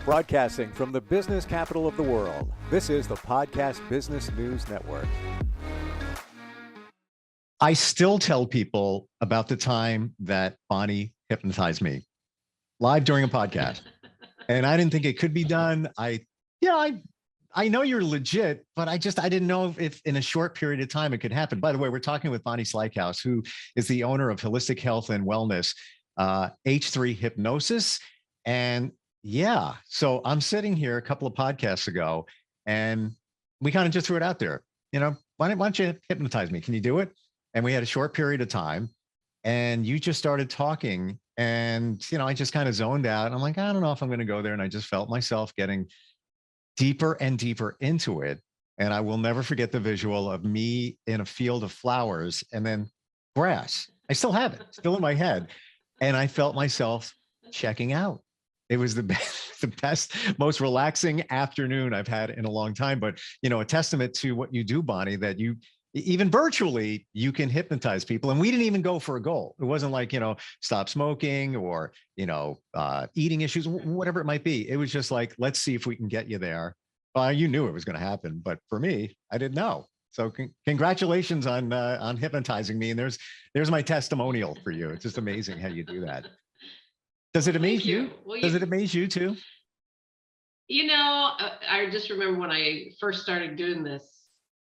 Broadcasting from the business capital of the world, this is the Podcast Business News Network. I still tell people about the time that Bonnie hypnotized me live during a podcast. And I didn't think it could be done. I know you're legit, but I didn't know if in a short period of time it could happen. By the way, we're talking with Bonnie Slykehouse, who is the owner of Holistic Health and Wellness, H3 Hypnosis. And yeah, so I'm sitting here a couple of podcasts ago and we kind of just threw it out there. Why don't you hypnotize me? Can you do it? And we had a short period of time and you just started talking and, I just kind of zoned out. I'm like, I don't know if I'm going to go there. And I just felt myself getting deeper and deeper into it. And I will never forget the visual of me in a field of flowers and then grass. I still have it, still in my head. And I felt myself checking out. It was the best, most relaxing afternoon I've had in a long time. But, a testament to what you do, Bonnie, that you, even virtually, you can hypnotize people. And we didn't even go for a goal. It wasn't like, stop smoking or, eating issues, whatever it might be. It was just like, let's see if we can get you there. Well, you knew it was going to happen. But for me, I didn't know. So congratulations on hypnotizing me. And there's my testimonial for you. It's just amazing how you do that. Does it amaze you? Does it amaze you too? I just remember when I first started doing this,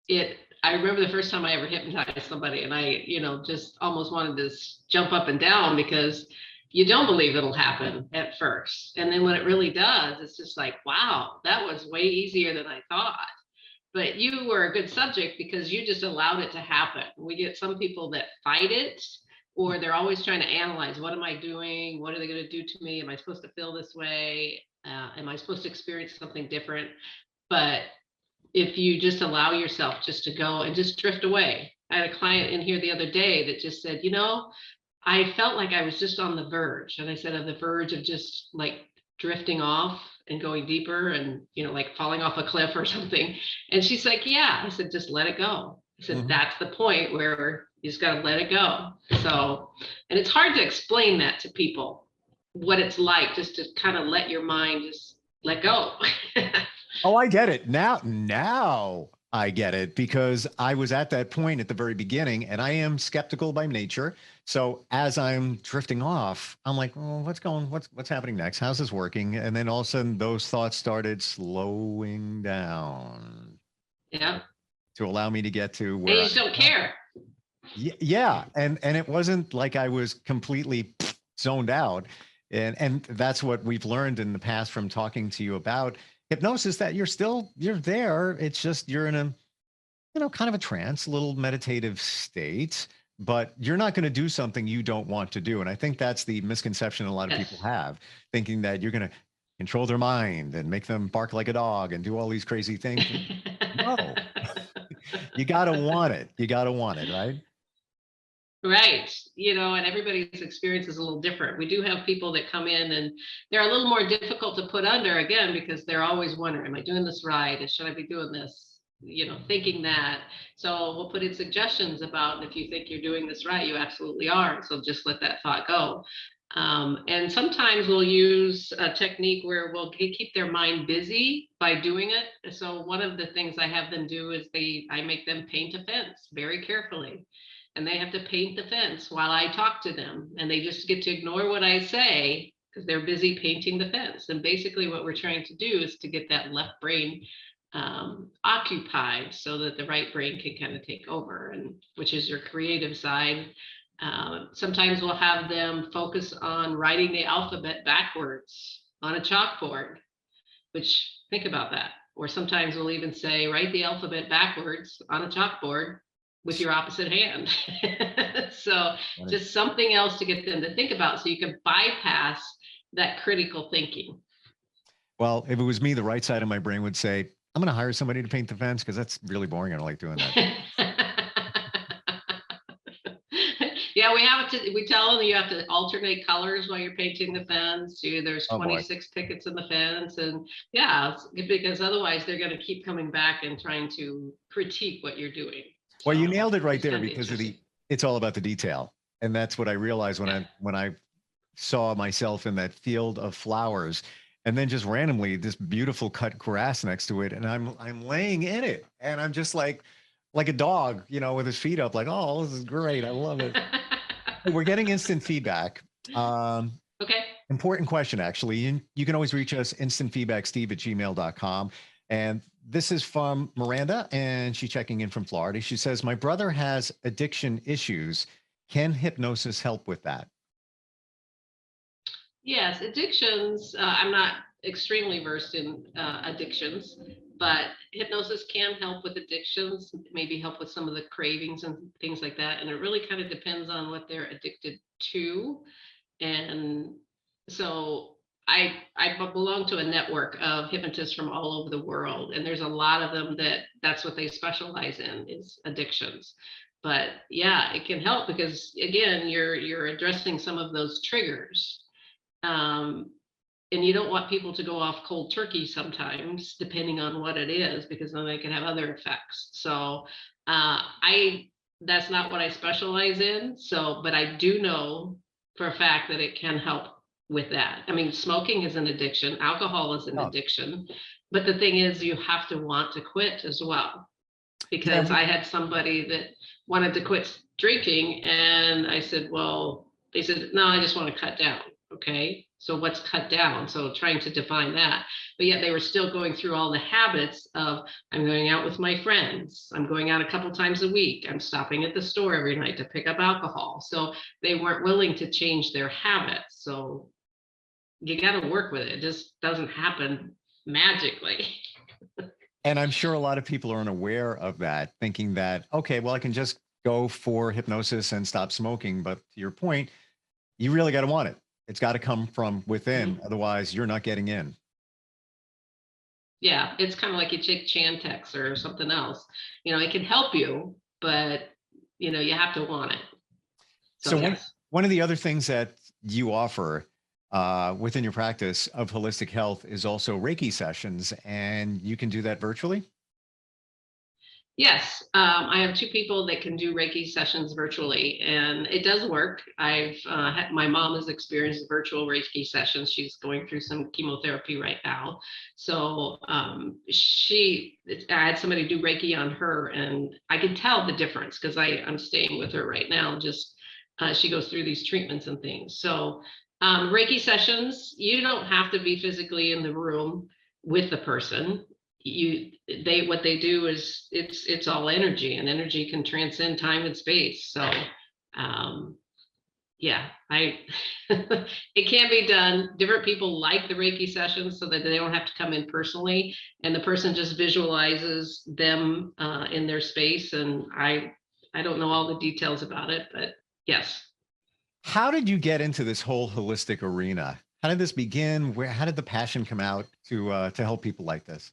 I remember the first time I ever hypnotized somebody and I, just almost wanted to jump up and down because you don't believe it'll happen at first. And then when it really does, it's just like, wow, that was way easier than I thought. But you were a good subject because you just allowed it to happen. We get some people that fight it, or they're always trying to analyze, what am I doing? What are they going to do to me? Am I supposed to feel this way? Am I supposed to experience something different? But if you just allow yourself just to go and just drift away. I had a client in here the other day that just said, I felt like I was just on the verge. And I said, on the verge of just like drifting off and going deeper and, like falling off a cliff or something. And she's like, yeah. I said, just let it go. I said, That's the point where you just got to let it go. So, and it's hard to explain that to people, what it's like just to kind of let your mind just let go. Oh, I get it. Now I get it because I was at that point at the very beginning and I am skeptical by nature. So as I'm drifting off, I'm like, oh, what's happening next? How's this working? And then all of a sudden those thoughts started slowing down. Yeah. To allow me to get to where and you just don't care. Yeah. And it wasn't like I was completely zoned out. And that's what we've learned in the past from talking to you about hypnosis, that you're there. It's just, you're in a, kind of a trance, a little meditative state, but you're not going to do something you don't want to do. And I think that's the misconception a lot of people have, thinking that you're going to control their mind and make them bark like a dog and do all these crazy things. No. You got to want it. Right? Right. And everybody's experience is a little different. We do have people that come in and they're a little more difficult to put under, again, because they're always wondering, am I doing this right? And should I be doing this? Thinking that. So we'll put in suggestions about if you think you're doing this right, you absolutely are. So just let that thought go. And sometimes we'll use a technique where we'll keep their mind busy by doing it. So one of the things I have them do is I make them paint a fence very carefully. And they have to paint the fence while I talk to them. And they just get to ignore what I say because they're busy painting the fence. And basically what we're trying to do is to get that left brain occupied so that the right brain can kind of take over, and which is your creative side. Sometimes we'll have them focus on writing the alphabet backwards on a chalkboard, which, think about that. Or sometimes we'll even say, write the alphabet backwards on a chalkboard with your opposite hand. So just something else to get them to think about so you can bypass that critical thinking. Well, if it was me, the right side of my brain would say, I'm going to hire somebody to paint the fence because that's really boring. I don't like doing that. Yeah, we tell them you have to alternate colors while you're painting the fence. There's 26 pickets in the fence. And yeah, because otherwise they're going to keep coming back and trying to critique what you're doing. Well, you nailed it right there because it's all about the detail. And that's what I realized when I saw myself in that field of flowers. and then just randomly this beautiful cut grass next to it, and I'm laying in it, and I'm just like a dog, with his feet up, like, oh, this is great, I love it. We're getting instant feedback. Okay. Important question, actually. You can always reach us, instantfeedbacksteve@gmail.com. And this is from Miranda, and she's checking in from Florida. She says, my brother has addiction issues. Can hypnosis help with that? Yes, addictions. I'm not extremely versed in addictions, but hypnosis can help with addictions, maybe help with some of the cravings and things like that. And it really kind of depends on what they're addicted to. And so I belong to a network of hypnotists from all over the world, and there's a lot of them that's what they specialize in, is addictions. But yeah, it can help because again, you're addressing some of those triggers. Um, and you don't want people to go off cold turkey sometimes, depending on what it is, because then they can have other effects. So I that's not what I specialize in. So, but I do know for a fact that it can help with that. I mean, smoking is an addiction, alcohol is an Oh. addiction, but the thing is, you have to want to quit as well. Because Yeah. I had somebody that wanted to quit drinking, and I said, well, they said, no, I just want to cut down. Okay, so what's cut down? So trying to define that, but yet they were still going through all the habits of, I'm going out with my friends, I'm going out a couple times a week, I'm stopping at the store every night to pick up alcohol. So they weren't willing to change their habits. So you got to work with it. It just doesn't happen magically. And I'm sure a lot of people are unaware of that, thinking that, okay, well, I can just go for hypnosis and stop smoking. But to your point, you really got to want it. It's got to come from within. Mhm. Otherwise, you're not getting in. Yeah, it's kind of like you take Chantix or something else. It can help you, but you have to want it. So So one, yes. one of the other things that you offer within your practice of holistic health is also Reiki sessions, and you can do that virtually. Yes, I have two people that can do Reiki sessions virtually, and it does work. I've had my mom has experienced virtual Reiki sessions. She's going through some chemotherapy right now, so I had somebody do Reiki on her, and I can tell the difference because I'm staying with her right now. Just she goes through these treatments and things. So Reiki sessions, you don't have to be physically in the room with the person. What they do is it's all energy, and energy can transcend time and space. So yeah, I it can be done. Different people like the Reiki sessions so that they don't have to come in personally, and the person just visualizes them in their space. And I don't know all the details about it, but yes. How did you get into this whole holistic arena? How did this begin? How did the passion come out to help people like this?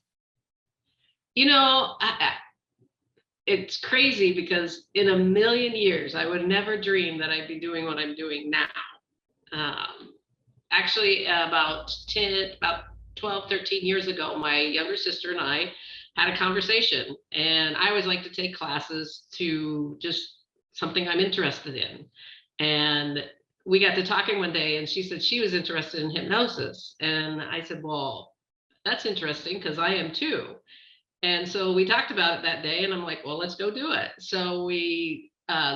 It's crazy because in a million years, I would never dream that I'd be doing what I'm doing now. Actually, about 12, 13 years ago, my younger sister and I had a conversation, and I always like to take classes to just something I'm interested in. And we got to talking one day, and she said she was interested in hypnosis. And I said, well, that's interesting because I am too. And so we talked about it that day, and I'm like, well, let's go do it. So we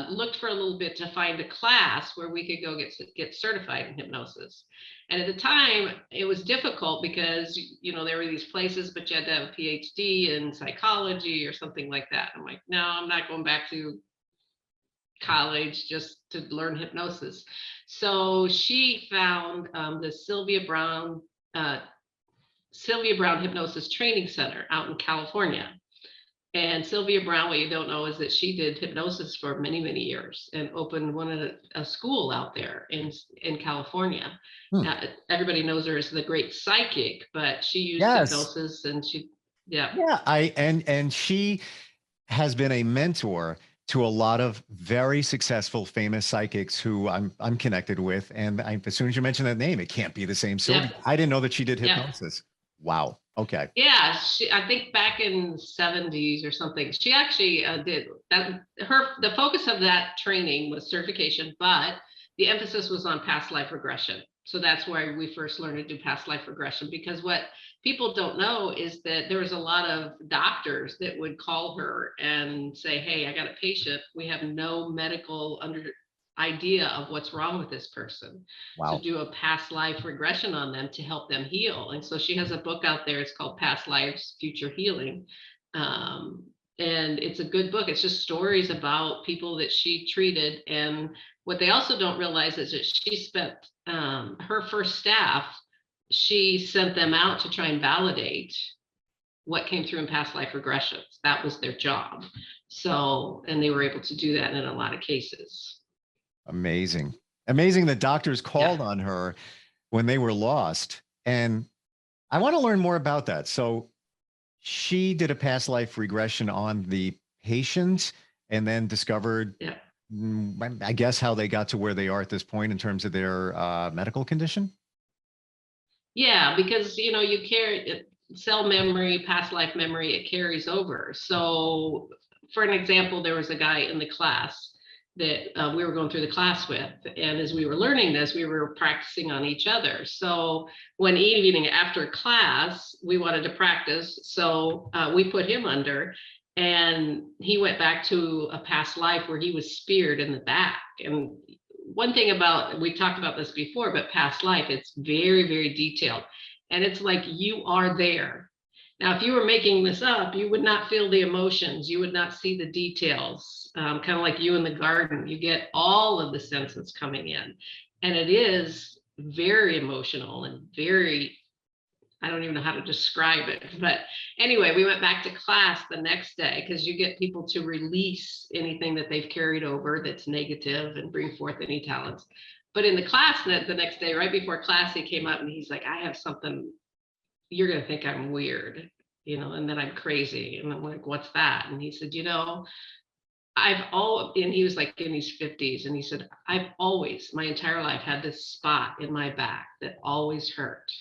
looked for a little bit to find a class where we could go get certified in hypnosis. And at the time, it was difficult because, there were these places, but you had to have a PhD in psychology or something like that. I'm like, no, I'm not going back to college just to learn hypnosis. So she found the Sylvia Brown Hypnosis Training Center out in California. And Sylvia Brown, what you don't know is that she did hypnosis for many, many years and opened a school out there in California. Hmm. Everybody knows her as the great psychic, but she used Yes. hypnosis, and yeah. And she has been a mentor to a lot of very successful, famous psychics who I'm connected with. And as soon as you mention that name, it can't be the same Sylvia. Yep. I didn't know that she did Yep. hypnosis. Wow. Okay. Yeah, I think back in the 70s or something, she actually did that. The focus of that training was certification, but the emphasis was on past life regression. So that's why we first learned to do past life regression, because what people don't know is that there was a lot of doctors that would call her and say, hey, I got a patient. We have no medical idea of what's wrong with this person. So Wow. do a past life regression on them to help them heal. And so she has a book out there. It's called Past Lives, Future Healing. And it's a good book. It's just stories about people that she treated. And what they also don't realize is that she spent her first staff, she sent them out to try and validate what came through in past life regressions. That was their job. So, and they were able to do that in a lot of cases. Amazing. Amazing that doctors called Yeah. on her when they were lost. And I want to learn more about that. So she did a past life regression on the patient and then discovered, Yeah. I guess, how they got to where they are at this point in terms of their medical condition. Yeah, because you carry cell memory, past life memory, it carries over. So for an example, there was a guy in the class that we were going through the class with, and as we were learning this, we were practicing on each other. So one evening after class, we wanted to practice, so we put him under, and he went back to a past life where he was speared in the back. And one thing about, we talked about this before, but past life, it's very, very detailed. And it's like you are there. Now, if you were making this up, you would not feel the emotions. You would not see the details, kind of like you in the garden. You get all of the senses coming in. And it is very emotional and very, I don't even know how to describe it. But anyway, we went back to class the next day because you get people to release anything that they've carried over that's negative and bring forth any talents. But in the class the next day, right before class, he came up and he's like, I have something, you're going to think I'm weird, and that I'm crazy. And I'm like, what's that? And he said, and he was like in his 50s. And he said, I've always, my entire life, had this spot in my back that always hurt.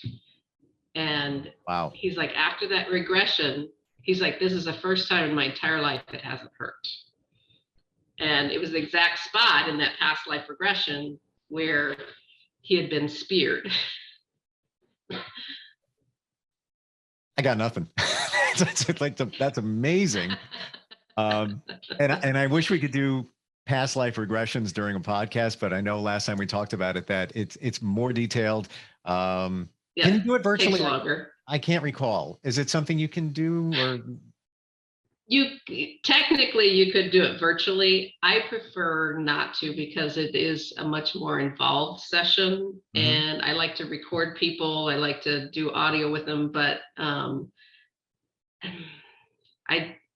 And Wow. he's like, after that regression, he's like, this is the first time in my entire life it hasn't hurt. And it was the exact spot in that past life regression where he had been speared. I got nothing. That's amazing. And I wish we could do past life regressions during a podcast, but I know last time we talked about it that it's more detailed. Can you do it virtually? Takes longer. I can't recall. Is it something you can do, or? Technically you could do it virtually. I prefer not to because it is a much more involved session, and I like to record people. I like to do audio with them, but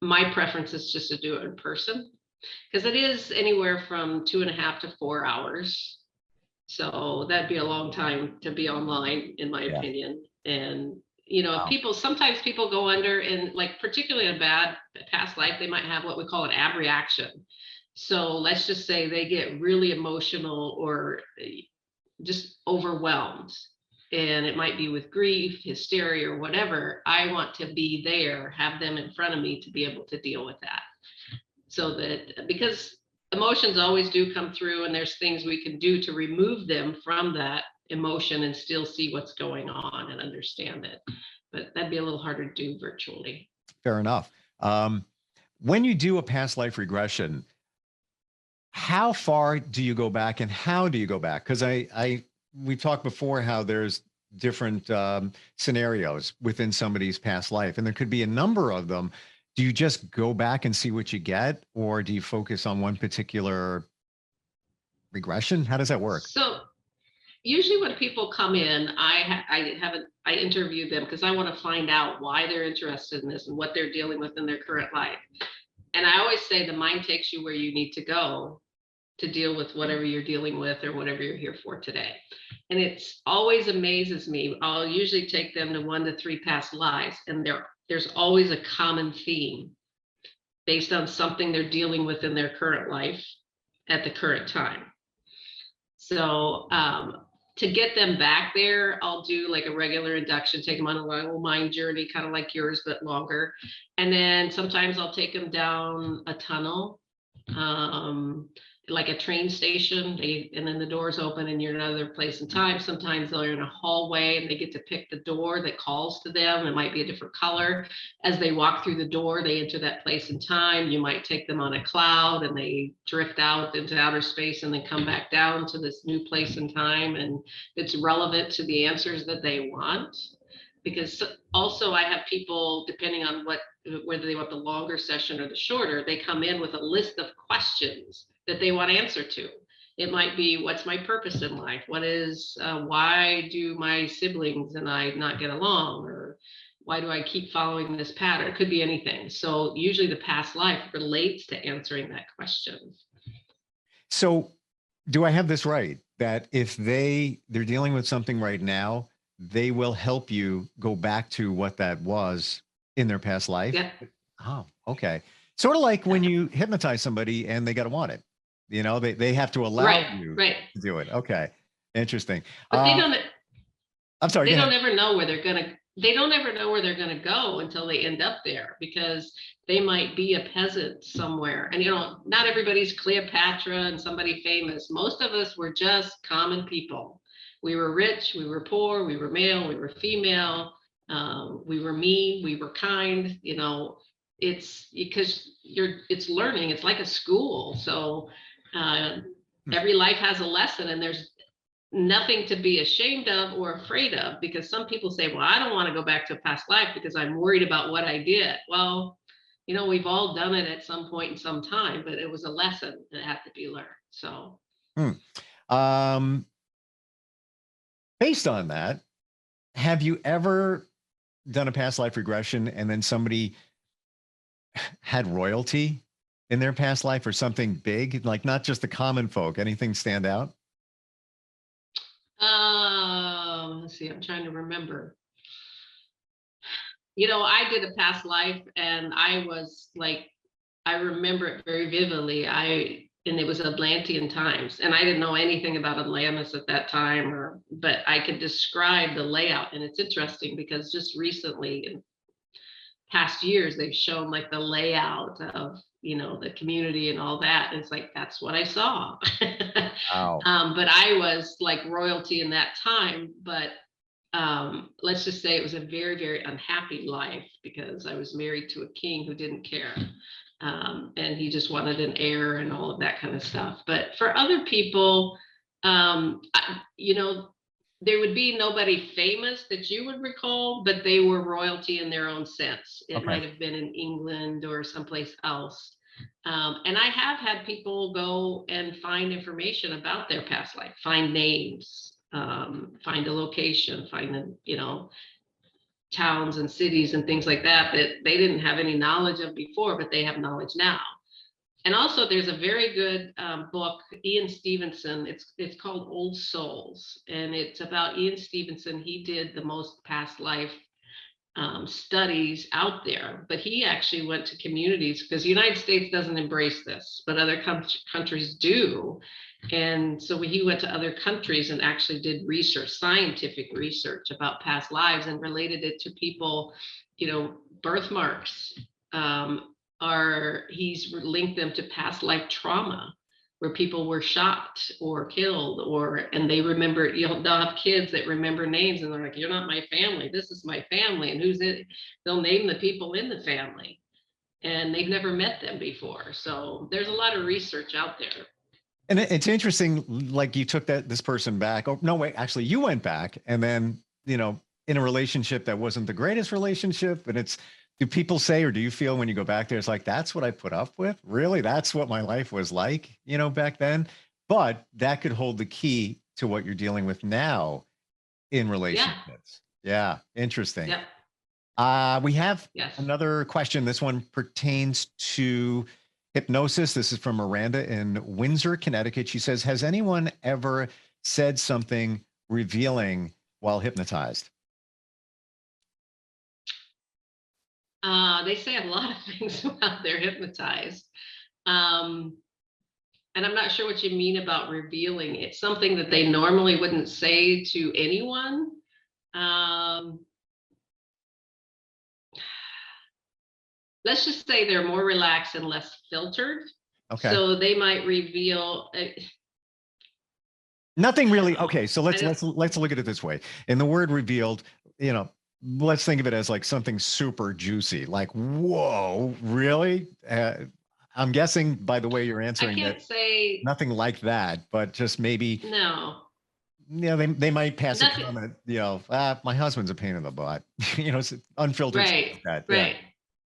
my preference is just to do it in person because it is anywhere from 2.5 to 4 hours. So that'd be a long time to be online, in my opinion. And wow. Sometimes people go under, and like particularly in a bad past life, they might have what we call an abreaction. So let's just say they get really emotional or just overwhelmed, and it might be with grief, hysteria, or whatever. I want to be there, have them in front of me to be able to deal with that. So that, because emotions always do come through, and there's things we can do to remove them from that emotion and still see what's going on and understand it. But that'd be a little harder to do virtually. Fair enough. When you do a past life regression, how far do you go back and how do you go back? Because we talked before how there's different scenarios within somebody's past life, and there could be a number of them. Do you just go back and see what you get, or do you focus on one particular regression? How does that work? So usually when people come in, I interview them because I want to find out why they're interested in this and what they're dealing with in their current life. And I always say the mind takes you where you need to go to deal with whatever you're dealing with or whatever you're here for today. And it's always amazes me. I'll usually take them to 1 to 3 past lives, and there's always a common theme based on something they're dealing with in their current life at the current time. So to get them back there, I'll do like a regular induction, take them on a little mind journey, kind of like yours, but longer. And then sometimes I'll take them down a tunnel. like a train station, and then the doors open and you're in another place and time. Sometimes they're in a hallway and they get to pick the door that calls to them. It might be a different color. As they walk through the door, they enter that place in time. You might take them on a cloud and they drift out into outer space and then come back down to this new place in time. And it's relevant to the answers that they want. Because also I have people, depending on whether they want the longer session or the shorter, they come in with a list of questions that they want answer to. It might be, what's my purpose in life? Why do my siblings and I not get along? Or why do I keep following this pattern? It could be anything. So usually the past life relates to answering that question. So do I have this right? That if they're dealing with something right now, they will help you go back to what that was in their past life? Yeah. Oh, okay. Sort of like when you hypnotize somebody and they got to want it. You know, they have to allow you to do it. Okay. Interesting. But they don't, I'm sorry. They don't ever know where they're going to go until they end up there, because they might be a peasant somewhere. And, not everybody's Cleopatra and somebody famous. Most of us were just common people. We were rich, we were poor, we were male, we were female, we were mean, we were kind. It's because it's learning. It's like a school. So every life has a lesson, and there's nothing to be ashamed of or afraid of, because some people say, well, I don't want to go back to a past life because I'm worried about what I did. Well, we've all done it at some point in some time, but it was a lesson that had to be learned. So based on that, have you ever done a past life regression and then somebody had royalty in their past life or something big, like not just the common folk? Anything stand out? Let's see, I'm trying to remember. I did a past life and I was like, I remember it very vividly. And it was Atlantean times, and I didn't know anything about Atlantis at that time, but I could describe the layout. And it's interesting because just recently, in past years, they've shown like the layout of the community and all that. And it's like, that's what I saw. Wow. But I was like royalty in that time. But let's just say it was a very, very unhappy life, because I was married to a king who didn't care. And he just wanted an heir and all of that kind of stuff. But for other people, there would be nobody famous that you would recall, but they were royalty in their own sense. It might have been in England or someplace else. And I have had people go and find information about their past life, find names, find a location, find towns and cities and things like that they didn't have any knowledge of before, but they have knowledge now. And also there's a very good book, Ian Stevenson. It's called Old Souls, and it's about Ian Stevenson. He did the most past life studies out there, but he actually went to communities, because the United States doesn't embrace this, but other countries do. And so he went to other countries and actually did research, scientific research about past lives, and related it to people, birthmarks he's linked them to past life trauma, where people were shot or killed, and they remember, they'll have kids that remember names, and they're like, you're not my family, this is my family, and who's it? They'll name the people in the family, and they've never met them before. So there's a lot of research out there. And it's interesting, like you took this person back. Oh, no, wait, actually you went back, and then, in a relationship that wasn't the greatest relationship. And do people say, or do you feel when you go back there, it's like, that's what I put up with? Really? That's what my life was like, back then? But that could hold the key to what you're dealing with now in relationships. Yeah. Interesting. Yeah. We have another question. This one pertains to hypnosis. This is from Miranda in Windsor, Connecticut. She says, has anyone ever said something revealing while hypnotized? They say a lot of things while they're hypnotized. And I'm not sure what you mean about revealing. It's something that they normally wouldn't say to anyone. Let's just say they're more relaxed and less filtered. Okay. So they might reveal. Nothing I really. don't know. Okay. So let's look at it this way. In the word revealed, you know, let's think of it as like something super juicy, like, whoa, really? I'm guessing by the way you're I answering that can't say nothing like that, but just maybe, no. they might pass a Nothing. comment, my husband's a pain in the butt, it's unfiltered stuff Right. like that. Yeah. Right.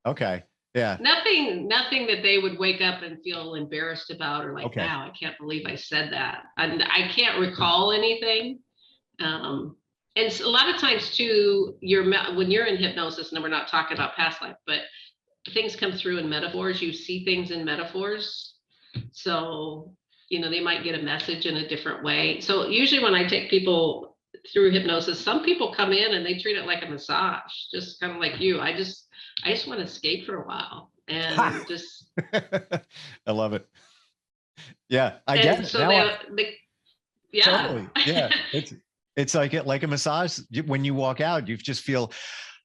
Okay. Yeah. Nothing that they would wake up and feel embarrassed about, or like, Okay. wow, I can't believe I said that. And I can't recall anything. And a lot of times too, when you're in hypnosis, and we're not talking about past life, but things come through in metaphors. You see things in metaphors. So, they might get a message in a different way. So usually when I take people through hypnosis, some people come in and they treat it like a massage, just kind of like you. I just want to escape for a while and just. I love it. Yeah, I get And it so now. yeah. Totally. Yeah. It's like a massage. When you walk out, you just feel,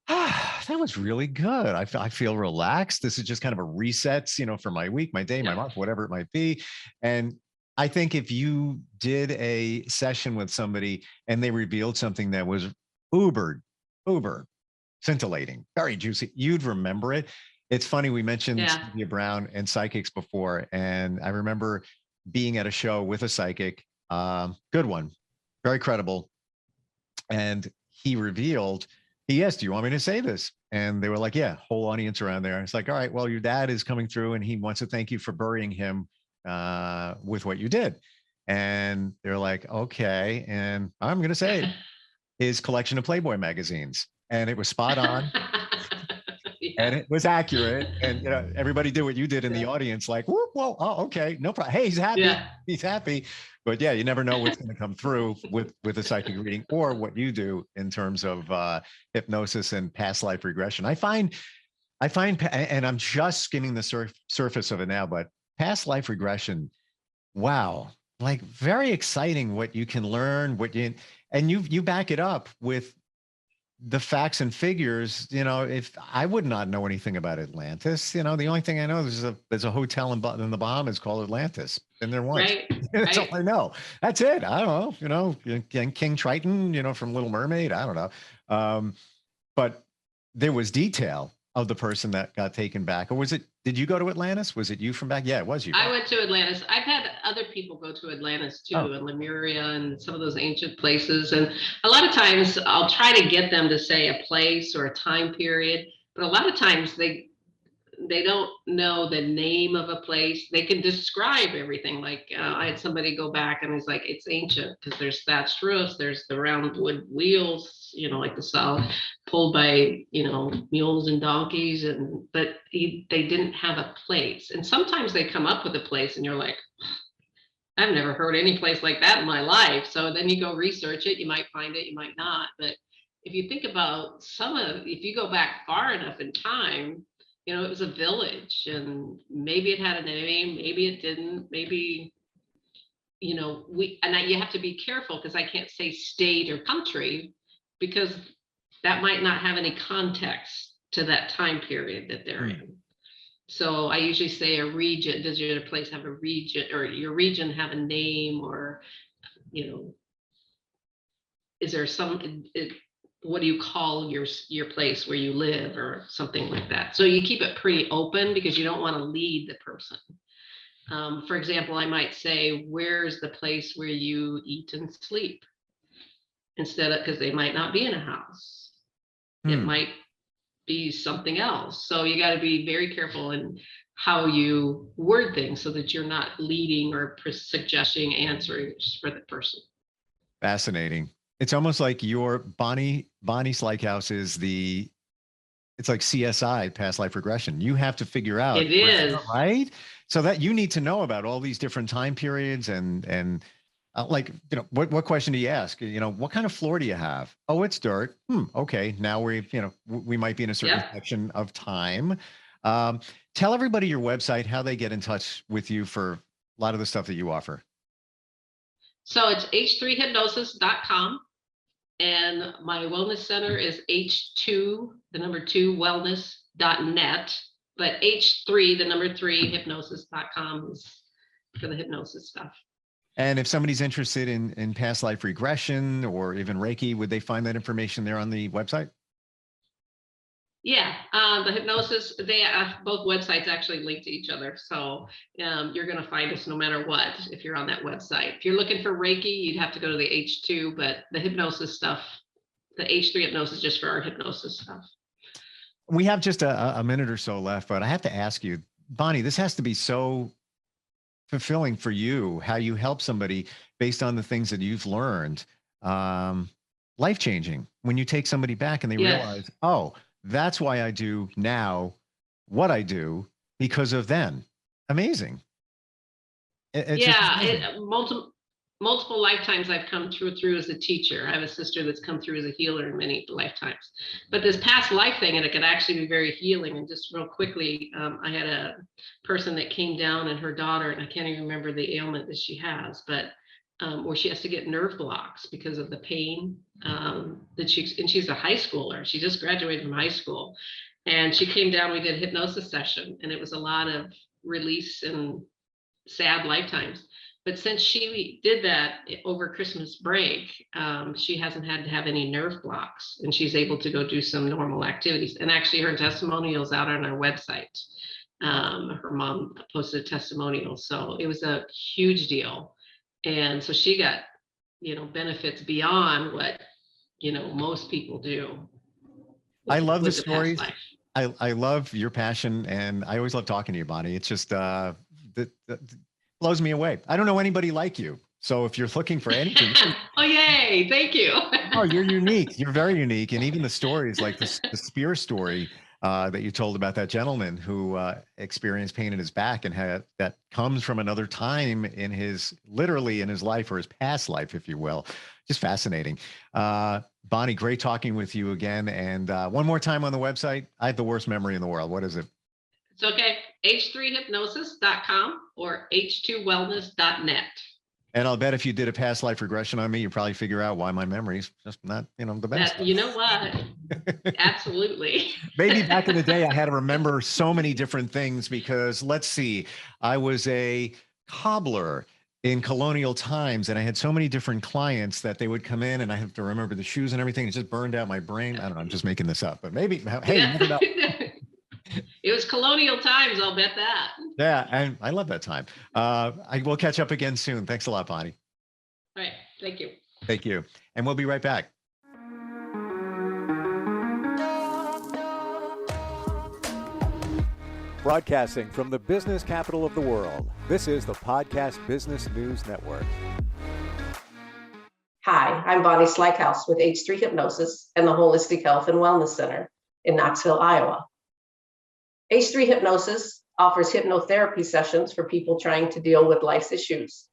that was really good. I feel relaxed. This is just kind of a reset, for my week, my day, my Yeah. month, whatever it might be. And I think if you did a session with somebody and they revealed something that was uber scintillating, very juicy, you'd remember it. It's funny, we mentioned Yeah. Sylvia Brown and psychics before, and I remember being at a show with a psychic, good one, very credible, and he asked, "Do you want me to say this?" And they were like, "Yeah." Whole audience around there. It's like, "All right, well, your dad is coming through, and he wants to thank you for burying him with what you did." And they're like, "Okay," and I'm going to say it, his collection of Playboy magazines, and it was spot on. And Yeah. it was accurate. And everybody did what you did in the Yeah. audience, like, whoop, whoa, oh, okay, no problem. Hey, he's happy. Yeah. He's happy. But yeah, you never know what's going to come through with a psychic reading or what you do in terms of hypnosis and past life regression. And I'm just skimming the surface of it now, but past life regression, wow, like very exciting what you can learn, and you back it up with the facts and figures. If I would not know anything about Atlantis, the only thing I know is there's a hotel in the Bahamas called Atlantis. Been there once. Right. That's all Right. I know. That's it. I don't know. And King Triton, from Little Mermaid. I don't know. But there was detail of the person that got taken back. Or did you go to Atlantis? Was it you from back? Yeah, it was you. I went to Atlantis. I've had other people go to Atlantis too, Oh. and Lemuria and some of those ancient places. And a lot of times I'll try to get them to say a place or a time period, but a lot of times they don't know the name of a place. They can describe everything. Like I had somebody go back and it's like, it's ancient because there's thatched roofs, there's the round wood wheels, like the South, pulled by, mules and donkeys. But they didn't have a place. And sometimes they come up with a place and you're like, I've never heard any place like that in my life. So then you go research it, you might find it, you might not. But if you think about if you go back far enough in time, it was a village, and maybe it had a name, maybe it didn't, maybe, you have to be careful because I can't say state or country because that might not have any context to that time period that they're in. So I usually say a region. Does your place have a region, or your region have a name, or, is there what do you call your place where you live or something like that? So you keep it pretty open because you don't want to lead the person. For example, I might say, where's the place where you eat and sleep? Because they might not be in a house. It might be something else. So you got to be very careful in how you word things so that you're not leading or suggesting answers for the person. Fascinating. It's almost like your Bonnie Slykehouse it's like CSI, past life regression. You have to figure out It is. right. So that you need to know about all these different time periods and what question do you ask? What kind of floor do you have? Oh, it's dirt. Okay. Now we might be in a certain section of time. Tell everybody your website, how they get in touch with you for a lot of the stuff that you offer. So it's h3hypnosis.com. And my wellness center is h2, the number 2, wellness.net. but H3, the number 3, hypnosis.com is for the hypnosis stuff. And if somebody's interested in past life regression or even Reiki, would they find that information there on the website? Yeah, the hypnosis, they both websites actually link to each other. So you're going to find us no matter what if you're on that website. If you're looking for Reiki, you'd have to go to the H2, but the hypnosis stuff, the H3 hypnosis, just for our hypnosis stuff. We have just a minute or so left, but I have to ask you, Bonnie, this has to be so fulfilling for you, how you help somebody based on the things that you've learned. Life-changing when you take somebody back and they realize, oh, that's why I do now what I do because of then. Amazing. Multiple lifetimes I've come through as a teacher. I have a sister that's come through as a healer in many lifetimes. But this past life thing, and it could actually be very healing. And just real quickly, I had a person that came down, and her daughter, and I can't even remember the ailment that she has, but where she has to get nerve blocks because of the pain and she's a high schooler. She just graduated from high school, and she came down. We did a hypnosis session, and it was a lot of release and sad lifetimes. But since she did that over Christmas break, she hasn't had to have any nerve blocks, and she's able to go do some normal activities. And actually, her testimonial's out on our website. Her mom posted a testimonial, so it was a huge deal. And so she got, benefits beyond what, most people do. I love the stories. I love your passion, and I always love talking to you, Bonnie. It's just that blows me away. I don't know anybody like you. So if you're looking for anything, oh yay! Thank you. Oh, you're unique. You're very unique, and even the stories, like the spear story that you told about that gentleman who experienced pain in his back and had that comes from another time literally in his life, or his past life, if you will. Just fascinating. Bonnie, great talking with you again. And one more time on the website. I have the worst memory in the world. What is it? It's okay. h3hypnosis.com or h2wellness.net. And I'll bet if you did a past life regression on me, you probably figure out why my memory's just not, the best. You know what? Absolutely. Maybe back in the day, I had to remember so many different things because, let's see, I was a cobbler in colonial times, and I had so many different clients that they would come in, and I have to remember the shoes and everything. It just burned out my brain. I don't know. I'm just making this up, but maybe, hey, yeah. you never know. It was colonial times, I'll bet that. Yeah, and I love that time. I will catch up again soon. Thanks a lot, Bonnie. All right, thank you. Thank you. And we'll be right back. Broadcasting from the business capital of the world, this is the Podcast Business News Network. Hi, I'm Bonnie Slykehouse with H3 Hypnosis and the Holistic Health and Wellness Center in Knoxville, Iowa. H3 Hypnosis offers hypnotherapy sessions for people trying to deal with life's issues.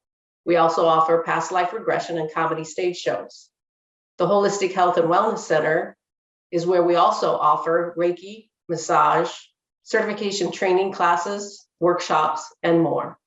We also offer past life regression and comedy stage shows. The Holistic Health and Wellness Center is where we also offer Reiki, massage, certification training classes, workshops, and more.